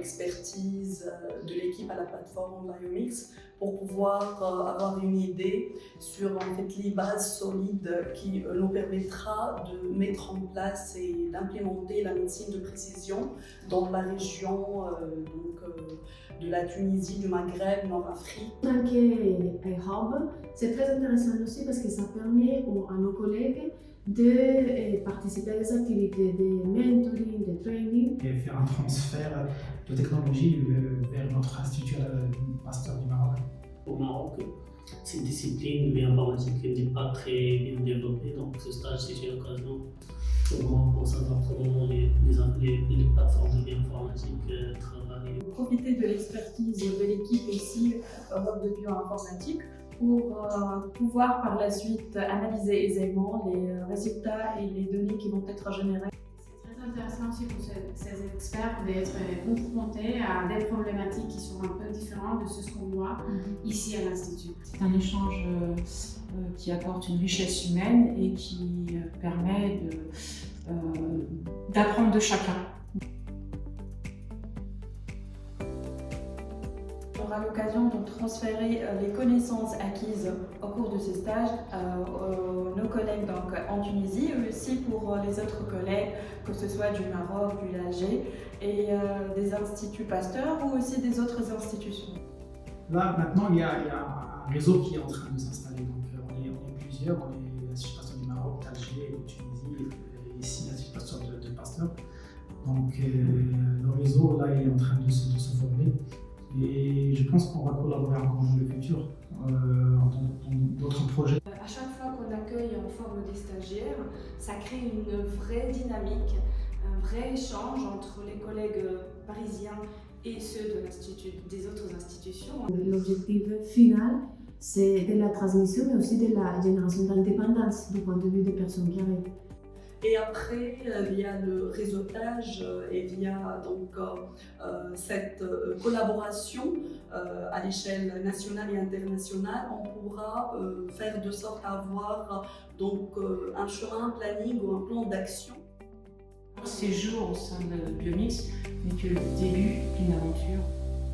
l'expertise de l'équipe à la plateforme Biomix pour pouvoir avoir une idée sur en fait, les bases solides qui nous permettra de mettre en place et d'implémenter la médecine de précision dans la région de la Tunisie, du Maghreb, Nord-Afrique. En tant qu'hub, c'est très intéressant aussi parce que ça permet à nos collègues de participer à des activités de mentoring, de training. Et faire un transfert de technologie vers notre institut Pasteur du Maroc. Au Maroc, cette discipline de bioinformatique n'est pas très bien développée, donc ce stage c'était l'occasion pour moi pour savoir comment les plateformes de bioinformatique travaillent. Profiter de l'expertise de l'équipe ici Europe de bioinformatique pour pouvoir par la suite analyser aisément les résultats et les données qui vont être générées. C'est très intéressant aussi pour ces experts d'être confrontés à des problématiques qui sont un peu différentes de ce qu'on voit ici à l'Institut. C'est un échange qui apporte une richesse humaine et qui permet d'apprendre de chacun. On aura l'occasion de transférer les connaissances acquises au cours de ces stages nos collègues donc, en Tunisie, mais aussi pour les autres collègues, que ce soit du Maroc, du Alger et des instituts Pasteur ou aussi des autres institutions. Là, maintenant, il y a un réseau qui est en train de s'installer. Donc, on est plusieurs. On est l'Institut Pasteur du Maroc, d'Alger, de Tunisie, et ici l'Institut Pasteur de Pasteur. Donc, le réseau, là, il est en train de se former. Et je pense qu'on va collaborer encore dans le futur dans d'autres projets. À chaque fois qu'on accueille en forme des stagiaires, ça crée une vraie dynamique, un vrai échange entre les collègues parisiens et ceux des autres institutions. L'objectif final, c'est de la transmission, mais aussi de la génération d'indépendance du point de vue des personnes qui arrivent. Et après, via le réseautage et via donc, cette collaboration à l'échelle nationale et internationale, on pourra faire de sorte à avoir donc, un chemin, un planning ou un plan d'action. Ces jours au sein de Biomix n'est que le début d'une aventure.